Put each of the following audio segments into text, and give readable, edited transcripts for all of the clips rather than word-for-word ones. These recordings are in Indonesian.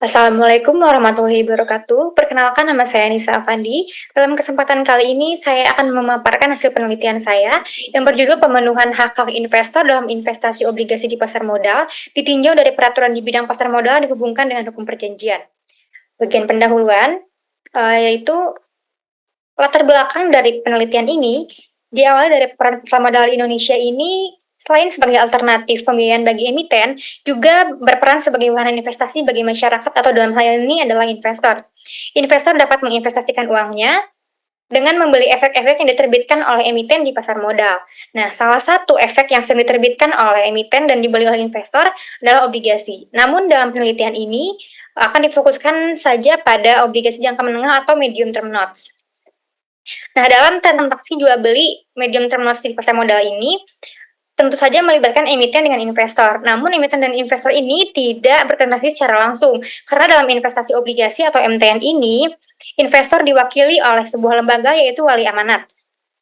Assalamualaikum warahmatullahi wabarakatuh. Perkenalkan, nama saya Nisa Afandi. Dalam kesempatan kali ini, saya akan memaparkan hasil penelitian saya yang berjudul pemenuhan hak-hak investor dalam investasi obligasi di pasar modal, ditinjau dari peraturan di bidang pasar modal dihubungkan dengan hukum perjanjian. Bagian pendahuluan, yaitu latar belakang dari penelitian ini, diawali dari peran pasar modal Indonesia ini selain sebagai alternatif pembiayaan bagi emiten, juga berperan sebagai wahana investasi bagi masyarakat atau dalam hal ini adalah investor. Investor dapat menginvestasikan uangnya dengan membeli efek-efek yang diterbitkan oleh emiten di pasar modal. Nah, salah satu efek yang sering diterbitkan oleh emiten dan dibeli oleh investor adalah obligasi. Namun dalam penelitian ini akan difokuskan saja pada obligasi jangka menengah atau medium term notes. Nah, dalam transaksi jual beli medium term notes di pasar modal ini, tentu saja melibatkan emiten dengan investor. Namun emiten dan investor ini tidak bertransaksi secara langsung. Karena dalam investasi obligasi atau MTN ini, investor diwakili oleh sebuah lembaga yaitu wali amanat.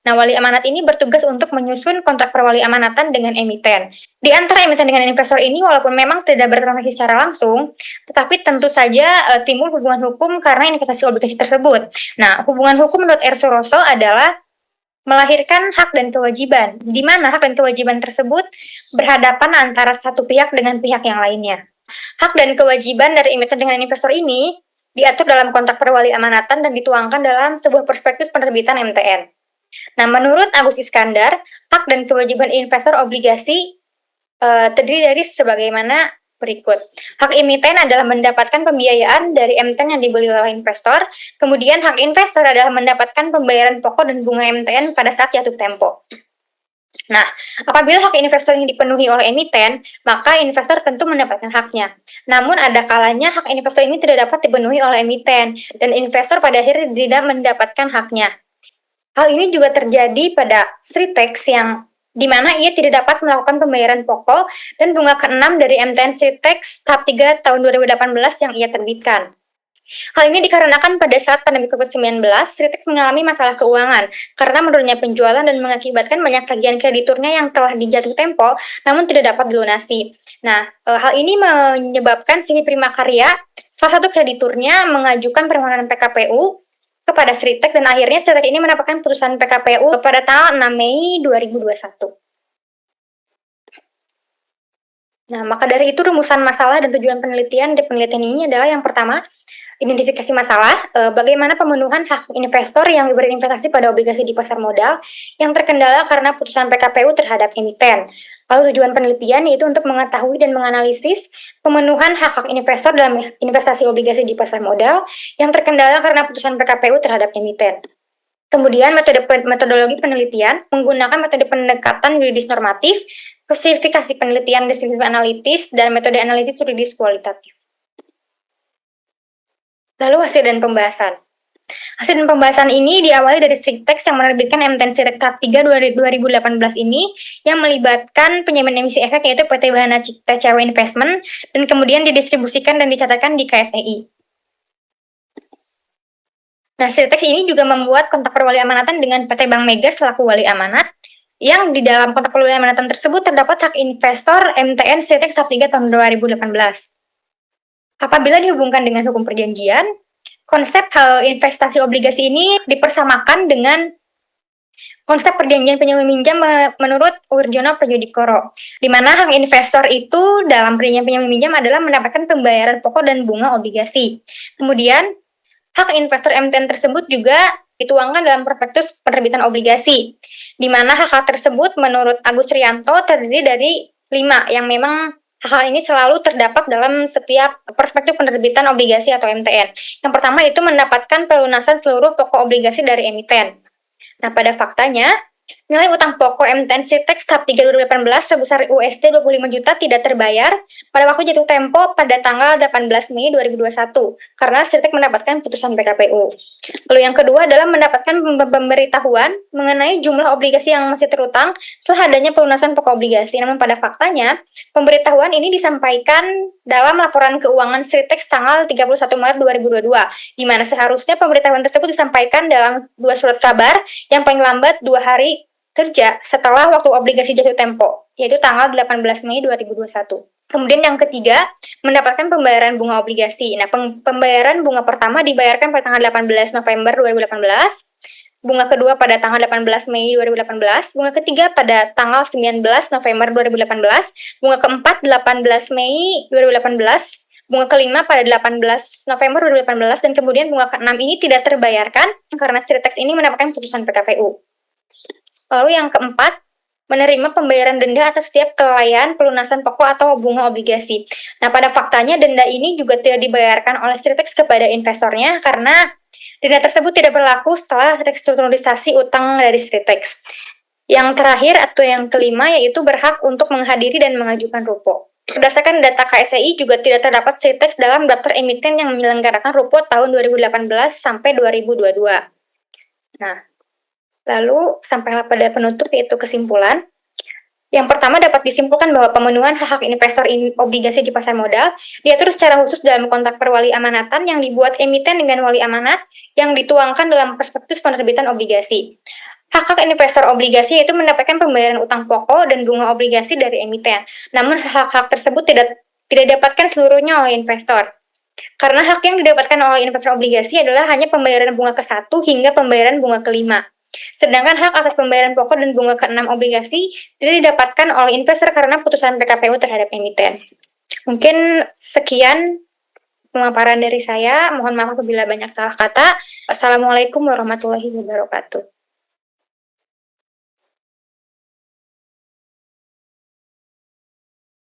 Nah, wali amanat ini bertugas untuk menyusun kontrak perwali amanatan dengan emiten. Di antara emiten dengan investor ini, walaupun memang tidak bertransaksi secara langsung, tetapi tentu saja timbul hubungan hukum karena investasi obligasi tersebut. Nah, hubungan hukum menurut R. Suroso adalah melahirkan hak dan kewajiban, di mana hak dan kewajiban tersebut berhadapan antara satu pihak dengan pihak yang lainnya. Hak dan kewajiban dari emiten dengan investor ini diatur dalam kontrak perwali amanatan dan dituangkan dalam sebuah prospektus penerbitan MTN. Nah, menurut Agus Iskandar, hak dan kewajiban investor obligasi terdiri dari sebagaimana berikut. Hak emiten adalah mendapatkan pembiayaan dari emiten yang dibeli oleh investor. Kemudian hak investor adalah mendapatkan pembayaran pokok dan bunga emiten pada saat jatuh tempo. Nah, apabila hak investor ini dipenuhi oleh emiten, maka investor tentu mendapatkan haknya. Namun ada kalanya hak investor ini tidak dapat dipenuhi oleh emiten, dan investor pada akhirnya tidak mendapatkan haknya. Hal ini juga terjadi pada Sritex yang di mana ia tidak dapat melakukan pembayaran pokok dan bunga ke-6 dari MTN Sritex tahap 3 tahun 2018 yang ia terbitkan. Hal ini dikarenakan pada saat pandemi COVID-19, Sritex mengalami masalah keuangan karena menurunnya penjualan dan mengakibatkan banyak tagihan krediturnya yang telah dijatuh tempo namun tidak dapat dilunasi. Nah, hal ini menyebabkan Sini Prima Karya, salah satu krediturnya, mengajukan permohonan PKPU kepada Sritex dan akhirnya Sritex ini mendapatkan putusan PKPU pada tanggal 6 Mei 2021. Nah, maka dari itu rumusan masalah dan tujuan penelitian di penelitian ini adalah yang pertama, identifikasi masalah, bagaimana pemenuhan hak investor yang berinvestasi pada obligasi di pasar modal yang terkendala karena putusan PKPU terhadap emiten. Lalu tujuan penelitian yaitu untuk mengetahui dan menganalisis pemenuhan hak-hak investor dalam investasi obligasi di pasar modal yang terkendala karena putusan PKPU terhadap emiten. Kemudian metodologi penelitian menggunakan metode pendekatan yuridis normatif, klasifikasi penelitian deskriptif analitis, dan metode analisis yuridis kualitatif. Lalu hasil dan pembahasan. Hasil dan pembahasan ini diawali dari Sritex yang menerbitkan MTN Sritex tahap 3 2018 ini yang melibatkan penyamaan emisi efek yaitu PT Bahana TCW Investment dan kemudian didistribusikan dan dicatatkan di KSEI. Nah, Sritex ini juga membuat kontrak perwali amanatan dengan PT Bank Mega selaku wali amanat yang di dalam kontrak perwali amanatan tersebut terdapat hak investor MTN Sritex tahap 3 tahun 2018. Apabila dihubungkan dengan hukum perjanjian, konsep investasi obligasi ini dipersamakan dengan konsep perjanjian pinjam meminjam menurut Urjono Prajodikoro, di mana hak investor itu dalam perjanjian pinjam meminjam adalah mendapatkan pembayaran pokok dan bunga obligasi. Kemudian, hak investor MTN tersebut juga dituangkan dalam prospektus penerbitan obligasi, di mana hak-hak tersebut menurut Agus Rianto terdiri dari 5 yang memang hal ini selalu terdapat dalam setiap prospektus penerbitan obligasi atau MTN. Yang pertama itu mendapatkan pelunasan seluruh pokok obligasi dari emiten. Nah, pada faktanya, nilai utang pokok MTN Sritex tahap 3 2018 sebesar USD 25 juta tidak terbayar pada waktu jatuh tempo pada tanggal 18 Mei 2021 karena Sritex mendapatkan putusan PKPU. Lalu yang kedua adalah mendapatkan pemberitahuan mengenai jumlah obligasi yang masih terutang setelah adanya pelunasan pokok obligasi. Namun pada faktanya, pemberitahuan ini disampaikan dalam laporan keuangan Sritex tanggal 31 Maret 2022, di mana seharusnya pemberitahuan tersebut disampaikan dalam 2 surat kabar yang paling lambat 2 hari kerja setelah waktu obligasi jatuh tempo, yaitu tanggal 18 Mei 2021. Kemudian yang ketiga, mendapatkan pembayaran bunga obligasi. Nah, pembayaran bunga pertama dibayarkan pada tanggal 18 November 2018, bunga kedua pada tanggal 18 Mei 2018, bunga ketiga pada tanggal 19 November 2018, bunga keempat 18 Mei 2018, bunga kelima pada 18 November 2018, dan kemudian bunga keenam ini tidak terbayarkan karena Sritex ini mendapatkan putusan PKPU. Lalu yang keempat, menerima pembayaran denda atas setiap kelalaian pelunasan pokok atau bunga obligasi. Nah, pada faktanya denda ini juga tidak dibayarkan oleh Sritex kepada investornya karena denda tersebut tidak berlaku setelah restrukturisasi utang dari Sritex. Yang terakhir atau yang kelima yaitu berhak untuk menghadiri dan mengajukan rupo. Berdasarkan data KSEI juga tidak terdapat Sritex dalam daftar emiten yang menyelenggarakan rupo tahun 2018 sampai 2022. Nah, lalu sampailah pada penutup yaitu kesimpulan. Yang pertama dapat disimpulkan bahwa pemenuhan hak-hak investor obligasi di pasar modal diatur secara khusus dalam kontrak perwali amanatan yang dibuat emiten dengan wali amanat yang dituangkan dalam prospektus penerbitan obligasi. Hak-hak investor obligasi itu mendapatkan pembayaran utang pokok dan bunga obligasi dari emiten. Namun hak-hak tersebut tidak didapatkan seluruhnya oleh investor. Karena hak yang didapatkan oleh investor obligasi adalah hanya pembayaran bunga ke-1 hingga pembayaran bunga ke-5. Sedangkan hak atas pembayaran pokok dan bunga ke-6 obligasi tidak didapatkan oleh investor karena putusan PKPU terhadap emiten. Mungkin sekian pemaparan dari saya. Mohon maaf apabila banyak salah kata. Assalamualaikum warahmatullahi wabarakatuh.